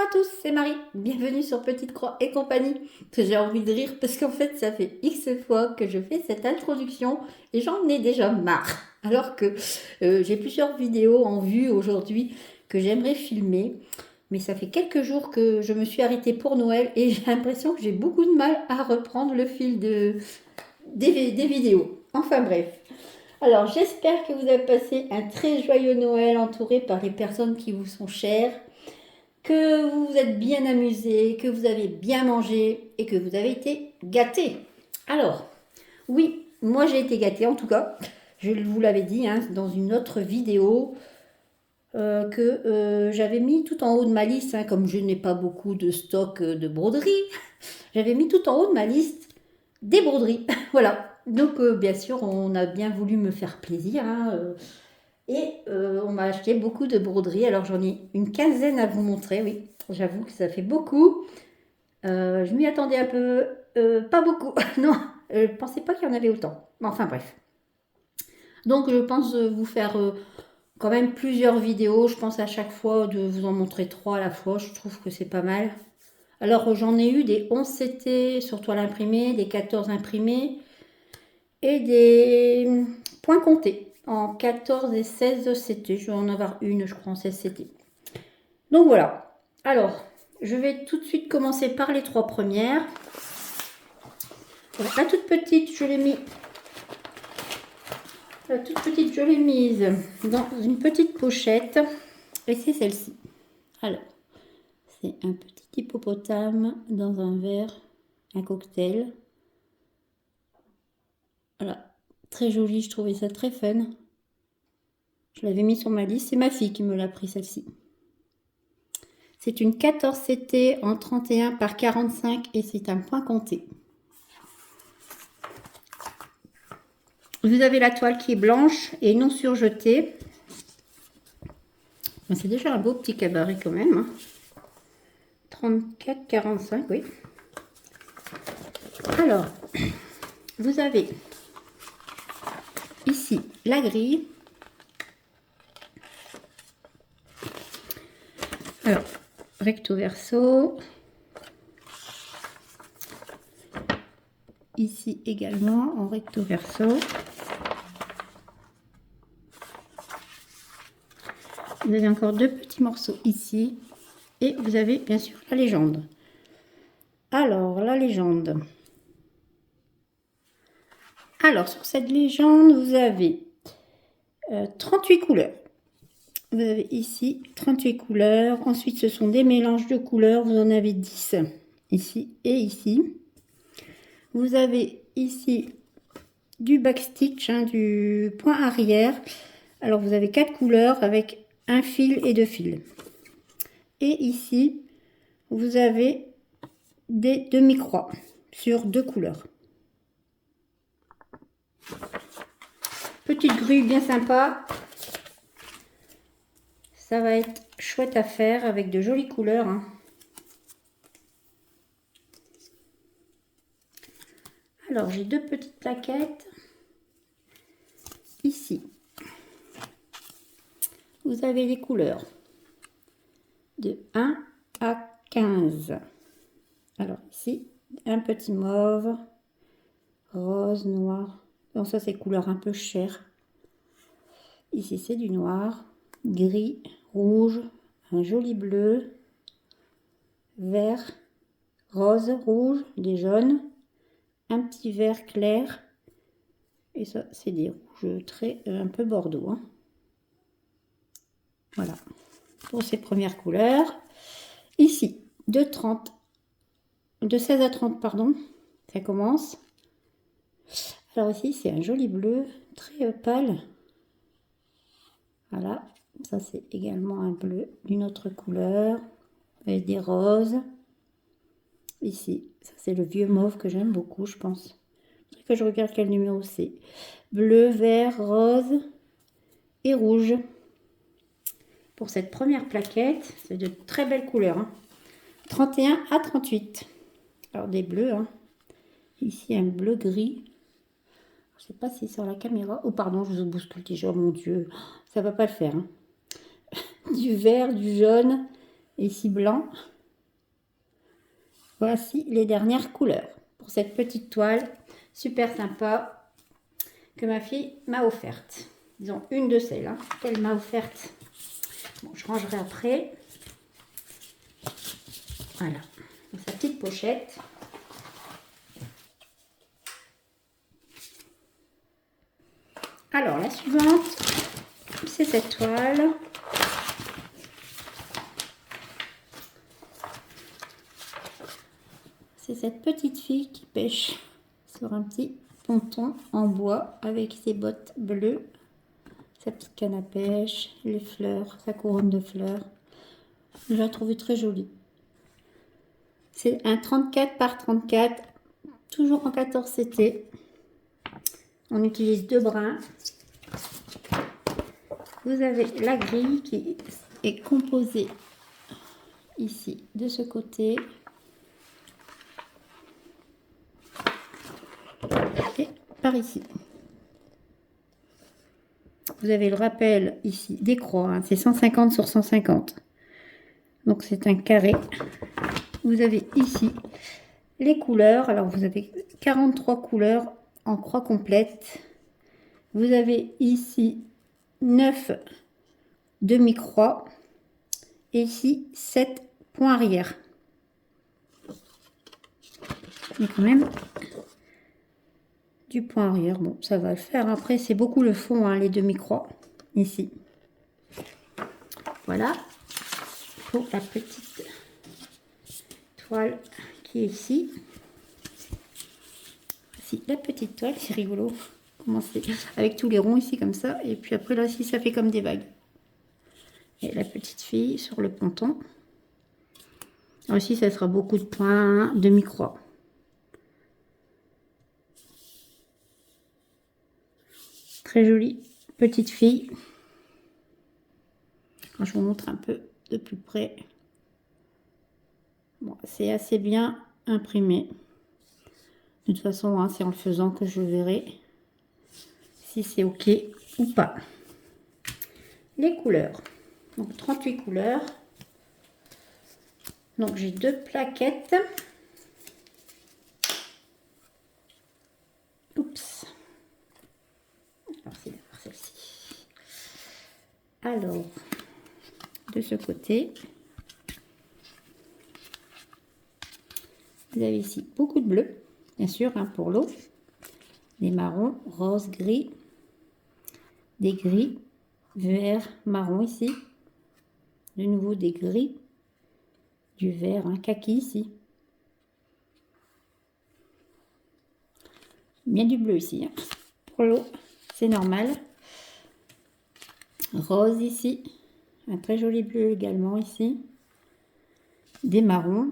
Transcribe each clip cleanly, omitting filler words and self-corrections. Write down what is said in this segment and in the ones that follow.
à tous, c'est Marie. Bienvenue sur Petite Croix et compagnie. J'ai envie de rire parce qu'en fait, ça fait X fois que je fais cette introduction et j'en ai déjà marre. Alors que j'ai plusieurs vidéos en vue aujourd'hui que j'aimerais filmer. Mais ça fait quelques jours que je me suis arrêtée pour Noël et j'ai l'impression que j'ai beaucoup de mal à reprendre le fil des vidéos. Enfin bref. Alors j'espère que vous avez passé un très joyeux Noël entouré par les personnes qui vous sont chères, que vous vous êtes bien amusés, que vous avez bien mangé et que vous avez été gâtés. Alors, oui, moi j'ai été gâtée en tout cas. Je vous l'avais dit dans une autre vidéo que j'avais mis tout en haut de ma liste, comme je n'ai pas beaucoup de stock de broderie, j'avais mis tout en haut de ma liste des broderies. Voilà. Donc bien sûr, on a bien voulu me faire plaisir. On m'a acheté beaucoup de broderies. Alors j'en ai une quinzaine à vous montrer, oui. J'avoue que ça fait beaucoup. Je m'y attendais un peu. Pas beaucoup. Non, je ne pensais pas qu'il y en avait autant. Enfin bref. Donc je pense vous faire quand même plusieurs vidéos. Je pense à chaque fois de vous en montrer 3 à la fois. Je trouve que c'est pas mal. Alors j'en ai eu des 11 CT sur toile imprimée, des 14 imprimés et des points comptés en 14 et 16 CT. Je vais en avoir une, je crois, en 16 CT. Donc voilà. Alors, je vais tout de suite commencer par les 3 premières. La toute petite, je l'ai mis. La toute petite, je l'ai mise dans une petite pochette. Et c'est celle-ci. Alors, c'est un petit hippopotame dans un verre, un cocktail. Voilà, très joli, je trouvais ça très fun. Je l'avais mis sur ma liste, c'est ma fille qui me l'a pris celle-ci. C'est une 14 CT en 31 par 45 et c'est un point compté. Vous avez la toile qui est blanche et non surjetée. C'est déjà un beau petit cabaret quand même. 34, 45, oui. Alors, vous avez ici la grille. Alors, recto verso. Ici également en recto verso. Vous avez encore 2 petits morceaux ici. Et vous avez bien sûr la légende. Alors, la légende. Alors, sur cette légende, vous avez 38 couleurs. Vous avez ici 38 couleurs. Ensuite, ce sont des mélanges de couleurs. Vous en avez 10 ici et ici. Vous avez ici du backstitch, du point arrière. Alors, vous avez 4 couleurs avec un fil et 2 fils. Et ici, vous avez des demi-croix sur 2 couleurs. Petite grue bien sympa. Ça va être chouette à faire avec de jolies couleurs. Alors, j'ai 2 petites plaquettes. Ici, vous avez les couleurs de 1 à 15. Alors ici, un petit mauve, rose, noir. Donc ça, c'est couleur un peu chair. Ici, c'est du noir, gris, rouge, un joli bleu, vert, rose, rouge, des jaunes, un petit vert clair. Et ça, c'est des rouges très un peu bordeaux. Voilà, pour ces premières couleurs. Ici, de 16 à 30, pardon, ça commence. Alors ici, c'est un joli bleu, très pâle. Voilà, ça c'est également un bleu d'une autre couleur, avec des roses. Ici, ça c'est le vieux mauve que j'aime beaucoup, je pense. Il faudrait que je regarde quel numéro c'est. Bleu, vert, rose et rouge. Pour cette première plaquette, c'est de très belles couleurs. 31 à 38. Alors des bleus. Ici, un bleu gris. Je ne sais pas si c'est sur la caméra. Oh pardon, je vous bouscule déjà, mon Dieu. Ça ne va pas le faire. Du vert, du jaune, et ici blanc. Voici les dernières couleurs pour cette petite toile super sympa que ma fille m'a offerte. Disons une de celles qu'elle m'a offerte. Bon, je rangerai après. Voilà, dans sa petite pochette. Alors, la suivante, c'est cette toile. C'est cette petite fille qui pêche sur un petit ponton en bois avec ses bottes bleues, sa petite canne à pêche, les fleurs, sa couronne de fleurs. Je la trouve très jolie. C'est un 34 par 34, toujours en 14 CT. On utilise 2 brins. Vous avez la grille qui est composée ici de ce côté et par ici. Vous avez le rappel ici des croix, c'est 150 sur 150. Donc c'est un carré. Vous avez ici les couleurs. Alors vous avez 43 couleurs en croix complète. Vous avez ici 9 demi-croix et ici 7 points arrière. Mais quand même du point arrière, bon ça va le faire. Après c'est beaucoup le fond, les demi-croix ici. Voilà pour la petite toile qui est ici. Voici la petite toile, c'est rigolo. Comment c'est avec tous les ronds ici comme ça, et puis après là, si ça fait comme des vagues. Et la petite fille sur le ponton. Aussi, ça sera beaucoup de points demi-croix. Très jolie petite fille. Quand je vous montre un peu de plus près. Bon, c'est assez bien imprimé. De toute façon, c'est en le faisant que je verrai si c'est ok ou pas. Les couleurs. Donc 38 couleurs. Donc j'ai 2 plaquettes. Oups. Alors c'est d'abord celle-ci. Alors, de ce côté, vous avez ici beaucoup de bleu, bien sûr, pour l'eau. Des marrons, rose, gris, des gris, vert, marron ici. De nouveau des gris, du vert, kaki ici. Bien du bleu ici. Pour l'eau, c'est normal. Rose ici. Un très joli bleu également ici. Des marrons.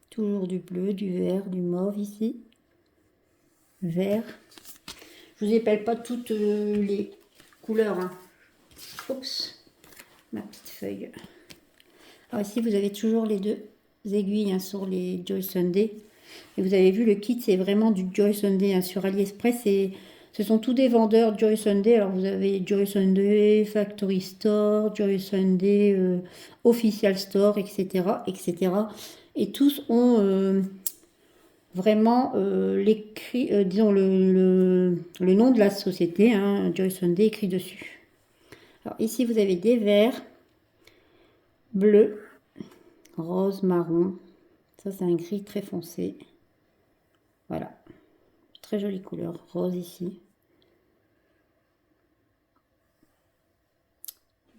Toujours du bleu, du vert, du mauve ici. Vert. Je vous épelle pas toutes les couleurs. Oups. Ma petite feuille. Alors ici, vous avez toujours les 2 aiguilles sur les Joy Sunday. Et vous avez vu, le kit, c'est vraiment du Joy Sunday sur AliExpress. Ce sont tous des vendeurs Joy Sunday. Alors vous avez Joy Sunday, Factory Store, Joy Sunday, Official Store, etc., etc. Et tous ont vraiment disons le nom de la société, Joy Sunday écrit dessus. Alors ici, vous avez des verts, bleu, rose, marron. Ça, c'est un gris très foncé. Voilà. Très jolie couleur. Rose ici.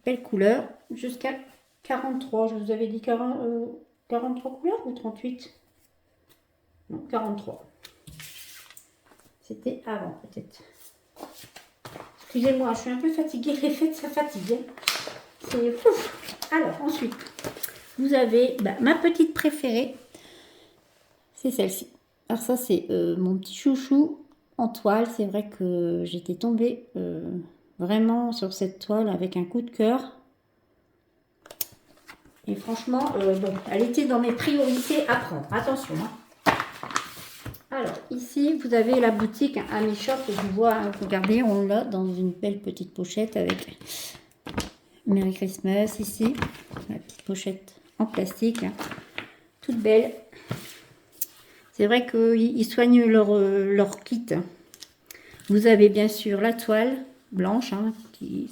Belle couleur. Jusqu'à 43. Je vous avais dit 43 couleurs ou 38? Non, 43. C'était avant, peut-être. Excusez-moi, je suis un peu fatiguée. Les fêtes, ça fatigue. C'est fou. Alors, ensuite, vous avez ma petite préférée. C'est celle-ci. Alors ça, c'est mon petit chouchou en toile. C'est vrai que j'étais tombée vraiment sur cette toile avec un coup de cœur. Et franchement, bon, elle était dans mes priorités à prendre. Attention. Alors, ici, vous avez la boutique Ami Shop. Je vous vois, regardez, on l'a dans une belle petite pochette avec Merry Christmas ici. La petite pochette en plastique. toutes belles. C'est vrai qu'ils soignent leur kit. Vous avez bien sûr la toile blanche, hein,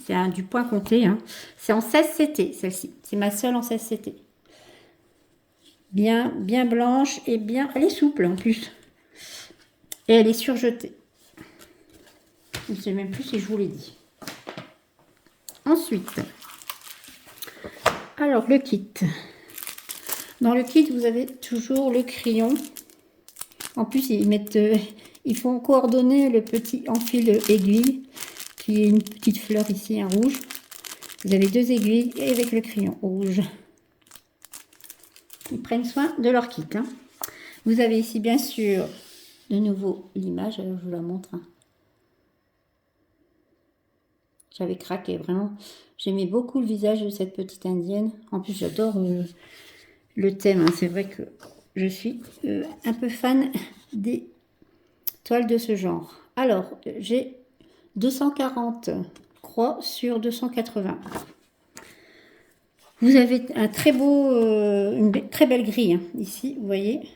c'est du point compté. Hein. C'est en 16 CT, celle-ci. C'est ma seule en 16 CT. Bien blanche et bien... Elle est souple en plus. Et elle est surjetée. Je ne sais même plus si je vous l'ai dit. Ensuite, alors le kit. Dans le kit, vous avez toujours le crayon. En plus, ils font coordonner le petit enfil aiguille, qui est une petite fleur ici, un rouge. Vous avez 2 aiguilles et avec le crayon rouge. Ils prennent soin de leur kit. Hein. Vous avez ici, bien sûr, de nouveau l'image. Alors, je vous la montre. Hein. J'avais craqué, vraiment. J'aimais beaucoup le visage de cette petite indienne. En plus, j'adore le thème. Hein. C'est vrai que je suis un peu fan des toiles de ce genre. Alors, j'ai 240 croix sur 280. Vous avez un très beau, une très belle grille. Hein. Ici, vous voyez.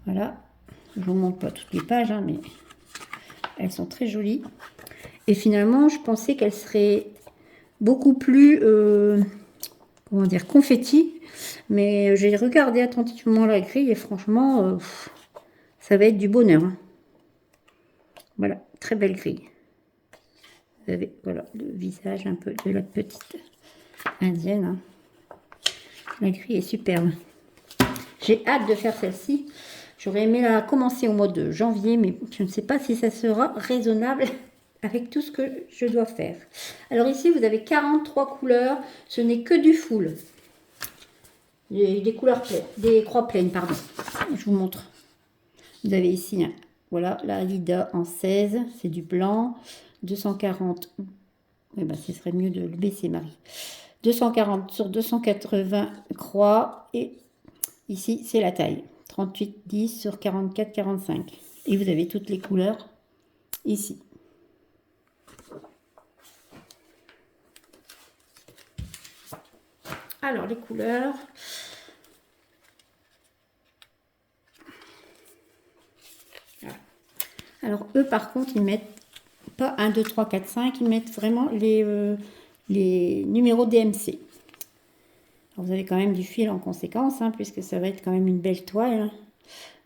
Voilà. Je ne vous montre pas toutes les pages, hein, mais elles sont très jolies. Et finalement, je pensais qu'elles seraient beaucoup plus, comment dire, confetti. Mais j'ai regardé attentivement la grille et franchement, ça va être du bonheur. Hein. Voilà, très belle grille. Vous avez voilà, le visage un peu de la petite indienne. Hein. La grille est superbe. J'ai hâte de faire celle-ci. J'aurais aimé la commencer au mois de janvier, mais je ne sais pas si ça sera raisonnable avec tout ce que je dois faire. Alors ici, vous avez 43 couleurs. Ce n'est que du full. Des couleurs pleines, des croix pleines, pardon. Je vous montre. Vous avez ici, hein, voilà, la Lida en 16, c'est du blanc. 240, eh ben, ce serait mieux de le baisser, Marie. 240 sur 280 croix. Et ici, c'est la taille. 38, 10 sur 44, 45. Et vous avez toutes les couleurs ici. Alors, les couleurs. Voilà. Alors, eux, par contre, ils mettent pas 1, 2, 3, 4, 5. Ils mettent vraiment les numéros DMC. Alors, vous avez quand même du fil en conséquence, hein, puisque ça va être quand même une belle toile. Hein.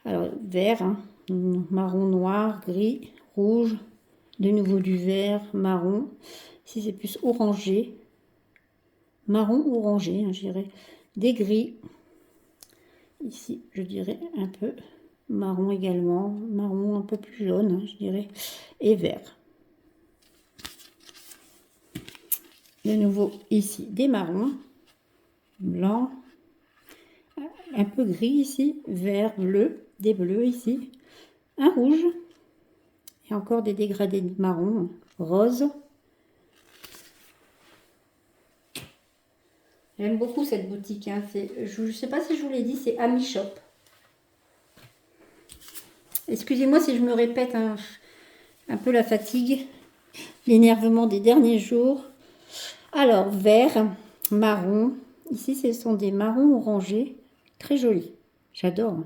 Alors, vert, hein, marron, noir, gris, rouge. De nouveau du vert, marron. Ici, c'est plus orangé. Marron orangé, hein, je dirais. Des gris. Ici, je dirais un peu marron également. Marron un peu plus jaune, hein, je dirais. Et vert. De nouveau, ici, des marrons. Blanc. Un peu gris ici. Vert, bleu. Des bleus ici. Un rouge. Et encore des dégradés de marron. Rose. J'aime beaucoup cette boutique. Hein. Je ne sais pas si je vous l'ai dit, c'est Ami Shop. Excusez-moi si je me répète un peu la fatigue, l'énervement des derniers jours. Alors, vert, marron. Ici, ce sont des marrons orangés. Très jolis. J'adore.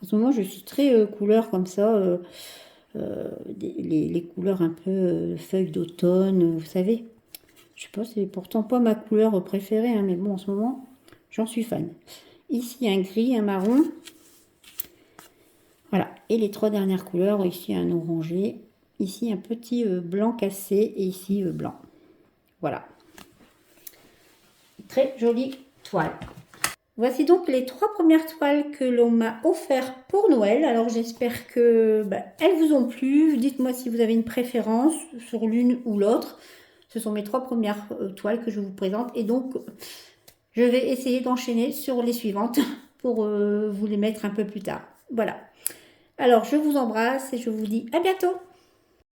En ce moment, je suis très couleur comme ça. Les couleurs un peu feuilles d'automne, vous savez. Je sais pas, c'est pourtant pas ma couleur préférée, hein, mais bon, en ce moment, j'en suis fan. Ici, un gris, un marron. Voilà, et les 3 dernières couleurs, ici un orangé, ici un petit blanc cassé et ici blanc. Voilà. Très jolie toile. Voici donc les 3 premières toiles que l'on m'a offertes pour Noël. Alors j'espère que elles vous ont plu. Dites-moi si vous avez une préférence sur l'une ou l'autre. Ce sont mes 3 premières toiles que je vous présente. Et donc, je vais essayer d'enchaîner sur les suivantes pour vous les mettre un peu plus tard. Voilà. Alors, je vous embrasse et je vous dis à bientôt.